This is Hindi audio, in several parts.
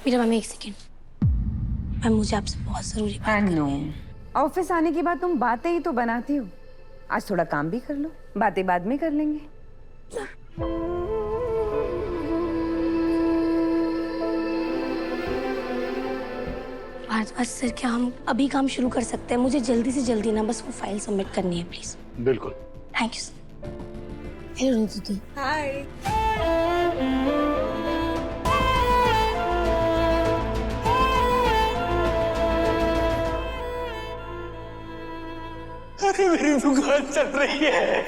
मेरा मम्मी एक सेकेंड, मैम मुझे आपसे बहुत जरूरी बात करनी है। ऑफिस आने के बाद तुम बातें ही तो बनाती हो, आज थोड़ा काम भी कर लो, बातें बाद में कर लेंगे। भारद्वाज सर, क्या हम अभी काम शुरू कर सकते हैं? मुझे जल्दी से जल्दी ना बस वो फाइल सबमिट करनी है प्लीज। बिल्कुल। Thank you sir. हेलो दीदी। हाय। अरे मेरी दुकान चल रही है।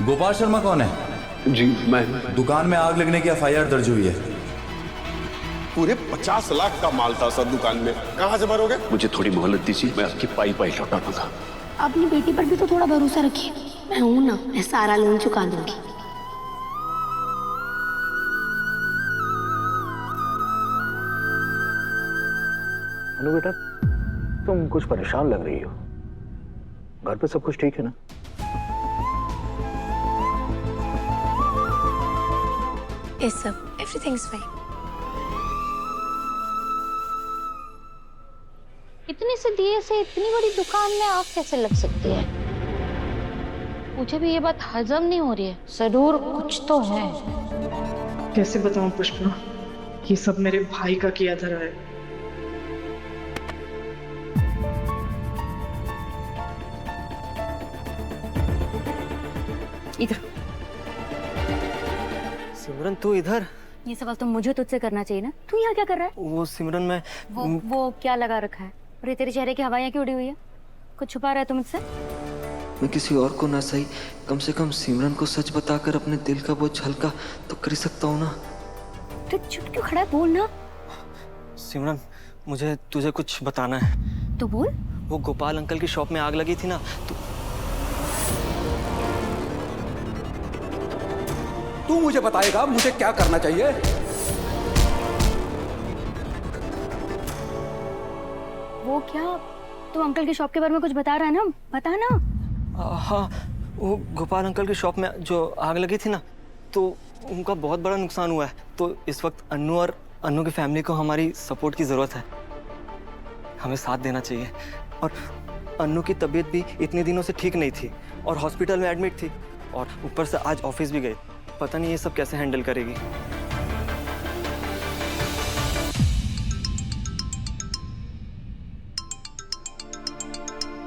गोपाल शर्मा कौन है? जी मैं। दुकान में आग लगने की एफआईआर दर्ज हुई है। पूरे 50 लाख का माल था सर दुकान में, कहाँ से भरोगे? मुझे थोड़ी मोहलत दीजिए, मैं आपकी पाई पाई लौटा दूंगा। अपनी बेटी पर भी तो थोड़ा भरोसा रखिए। मैं हूं ना, मैं सारा लोन चुका दूंगी। अनु बेटा, तुम कुछ परेशान लग रही हो। घर पे सब कुछ ठीक है ना? Yes sir, everything is fine. इतने से दिए से इतनी बड़ी दुकान में आग कैसे लग सकती है? मुझे भी ये बात हजम नहीं हो रही है। जरूर कुछ तो है। कैसे बताऊं पुष्पा, ये सब मेरे भाई का किया धरा है। इधर सिमरन, तू इधर? ये सवाल तो मुझे तुझसे करना चाहिए ना। तू यहाँ क्या कर रहा है? वो सिमरन मैं वो क्या लगा रखा है? और ये तेरे चेहरे की हवाइयाँ क्यों उड़ी हुई है? कुछ छुपा रहा है तू मुझसे? मैं किसी और को ना सही, कम से कम सिमरन को सच बताकर अपने दिल का बोझ हल्का तो कर ही सकता हूँ ना। तू चुप क्यों खड़ा है? बोल ना। सिमरन, मुझे तुझे कुछ बताना है। तो बोल। वो गोपाल अंकल की शॉप में आग लगी थी ना, तू मुझे बताएगा मुझे क्या करना चाहिए? वो क्या, तू अंकल की शॉप के बारे में कुछ बता रहा है ना? बता ना। हाँ, वो गोपाल अंकल की शॉप में जो आग लगी थी ना, तो उनका बहुत बड़ा नुकसान हुआ है। तो इस वक्त अन्नू और अन्नू की फैमिली को हमारी सपोर्ट की ज़रूरत है। हमें साथ देना चाहिए। और अन्नू की तबीयत भी इतने दिनों से ठीक नहीं थी और हॉस्पिटल में एडमिट थी, और ऊपर से आज ऑफिस भी गए। पता नहीं ये सब कैसे हैंडल करेगी।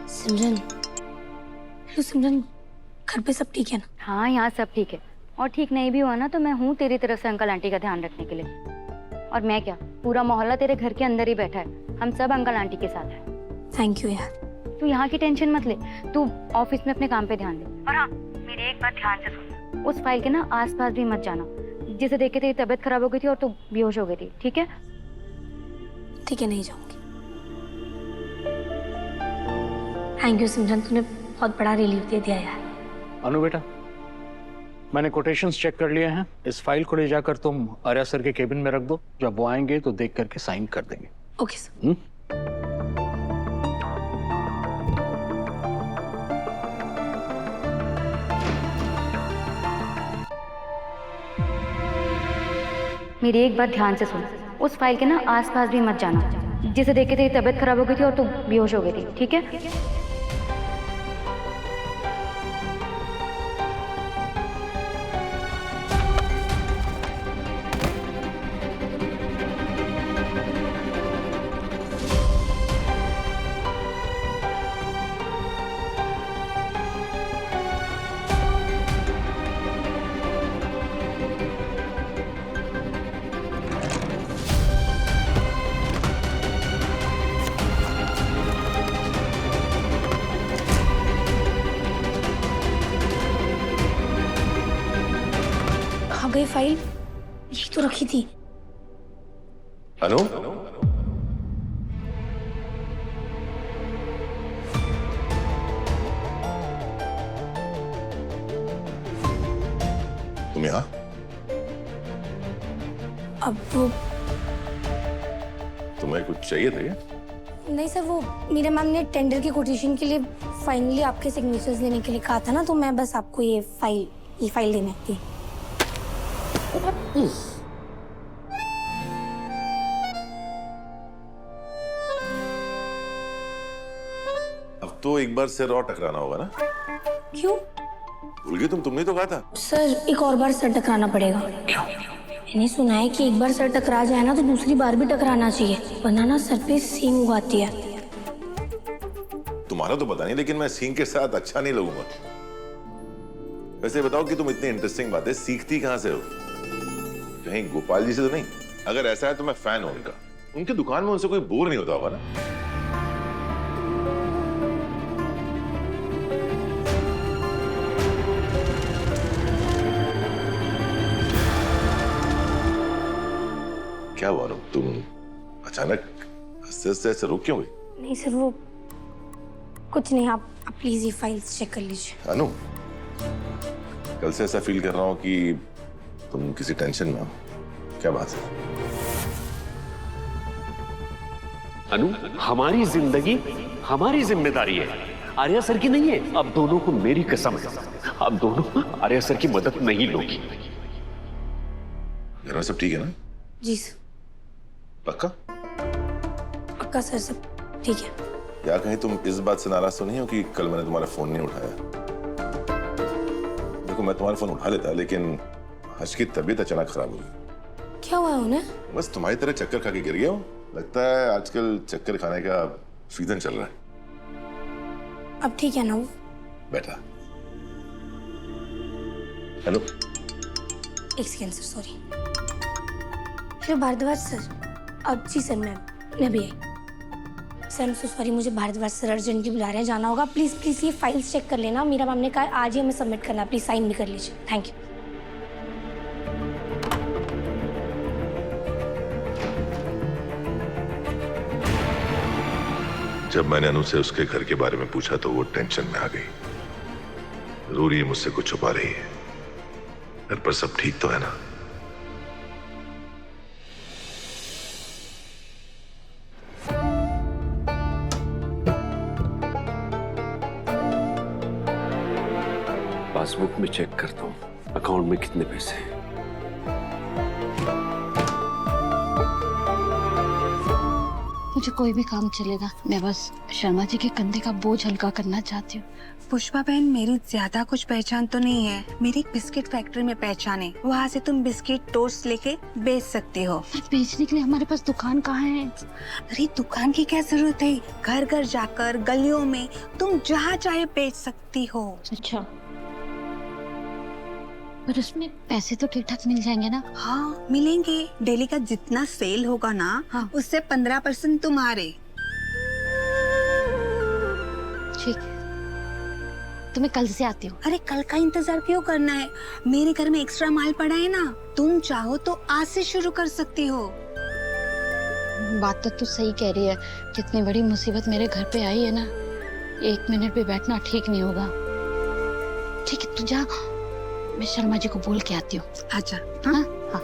सिमरन, हेलो सिमरन, घर पे सब ठीक है ना? हाँ, यहाँ सब ठीक है। और ठीक नहीं भी हुआ ना तो मैं हूँ तेरी तरफ से अंकल आंटी का ध्यान रखने के लिए। और मैं क्या, पूरा मोहल्ला तेरे घर के अंदर ही बैठा है। हम सब अंकल आंटी के साथ हैं। थैंक यू यार। तू यहाँ की टेंशन मत ले, तू ऑफिस में अपने काम पे ध्यान दे। और हाँ, मेरी एक बात ध्यान से सुन, उस फाइल के ना आसपास भी मत जाना, जिसे देख के तेरी तबीयत खराब हो गई थी और तू बेहोश हो गई थी। ठीक है? ठीक है, नहीं जाऊंगी। थैंक यू सिमरन, तूने बहुत बड़ा रिलीफ दे दिया यार। अनु बेटा, मैंने कोटेशंस चेक कर लिए हैं। इस फाइल को ले जाकर तुम आर्या सर के केबिन में रख दो। जब वो आएंगे तो देख करके साइन कर देंगे। Okay sir. मेरी एक बात ध्यान से सुन, उस फाइल के ना आसपास भी मत जाना, जिसे देख के तेरी तबीयत खराब हो गई थी और तू बेहोश हो गई थी। ठीक है? गई फाइल, यही तो रखी थी। अनु, तुम यहाँ? अब वो तुम्हें कुछ चाहिए था क्या? नहीं सर, वो मेरे मैम ने टेंडर की कोटेशन के लिए फाइनली आपके सिग्नेचर्स लेने के लिए कहा था ना, तो मैं बस आपको ये फाइल देने थी। अब तो एक बार सिर और टकराना होगा ना? क्यों? भूल गई तुमने तो कहा था। सर एक और बार सर टकराना पड़ेगा। क्यों? मैंने सुना है कि एक बार सर टकरा जाए ना तो दूसरी बार भी टकराना चाहिए, वरना ना सर पे सींग उगाती है। तुम्हारा तो पता नहीं, लेकिन मैं सींग के साथ अच्छा नहीं लगूंगा। वैसे बताओ कि तुम इतनी इंटरेस्टिंग बातें सीखती कहां से हो? कहीं गोपाल जी से तो नहीं? अगर ऐसा है तो मैं फैन हूं उनका। उनकी दुकान में उनसे कोई बोर नहीं होता होगा ना? क्या हुआ रूप, तुम अचानक हंसते हंसते ऐसे रुक क्यों गई? नहीं सर, वो कुछ नहीं। आप प्लीज ये फाइल्स चेक कर लीजिए। अनु, कल से ऐसा फील कर रहा हूं कि तुम किसी टेंशन में हो। क्या बात है? अनु, हमारी जिंदगी हमारी जिम्मेदारी है, आर्या सर की नहीं है। अब दोनों को मेरी कसम है, अब दोनों आर्या सर की मदद नहीं लोगी। घर में सब ठीक है ना? जी सर। पक्का? पक्का सर, सब ठीक है। या कहीं तुम इस बात से नाराज तो नहीं हो कि कल मैंने तुम्हारा फोन नहीं उठाया? देखो, मैं तुम्हारा फोन उठा लेता, लेकिन हर्ष की तबीयत अचानक खराब हो गई। क्या हुआ उन्हें? बस तुम्हारी तरह चक्कर खा के गिर गया हो। लगता है आजकल चक्कर खाने का सीजन चल रहा है। अब ठीक है ना वो? बैठा। हेलो, एक second sir, sorry. Hello Bharadwaj sir. अब जी सर, मैं भी आई। सर सो सॉरी, मुझे भारद्वाज सर अर्जेंटली बुला रहे हैं, जाना होगा। प्लीज प्लीज ये फाइल्स चेक कर लेना। मीरा मैम ने कहा आज ही हमें सबमिट करना है, प्लीज साइन भी कर लीजिए। Thank you. जब मैंने अनु से उसके घर के बारे में पूछा तो वो टेंशन में आ गई। जरूर ये मुझसे कुछ छुपा रही है। घर पर सब ठीक तो है ना? पासबुक में चेक करता हूँ अकाउंट में कितने पैसे हैं। मुझे कोई भी काम चलेगा, मैं बस शर्मा जी के कंधे का बोझ हल्का करना चाहती हूँ। पुष्पा बहन, मेरी ज्यादा कुछ पहचान तो नहीं है। मेरी एक बिस्किट फैक्ट्री में पहचान है, वहाँ से तुम बिस्किट टोस्ट लेके बेच सकती हो। पर बेचने के लिए हमारे पास दुकान कहाँ है? अरे दुकान की क्या जरूरत है? घर घर जाकर गलियों में तुम जहाँ चाहे बेच सकती हो। अच्छा, पर उसमें पैसे तो ठीक ठाक मिल जाएंगे ना? हाँ मिलेंगे। डेली का जितना सेल होगा ना, हाँ। उससे 15% तुम्हारे। ठीक है, तो मैं कल से आती हूँ। अरे कल का इंतजार क्यों करना है? मेरे घर में एक्स्ट्रा माल पड़ा है ना, तुम चाहो तो आज से शुरू कर सकती हो। बात तो तू सही कह रही है। कितनी बड़ी मुसीबत मेरे घर पे आई है ना, 1 मिनट भी बैठना ठीक नहीं होगा। ठीक है, तू जा, मैं शर्मा जी को बोल के आती हूँ। अच्छा। हाँ हाँ।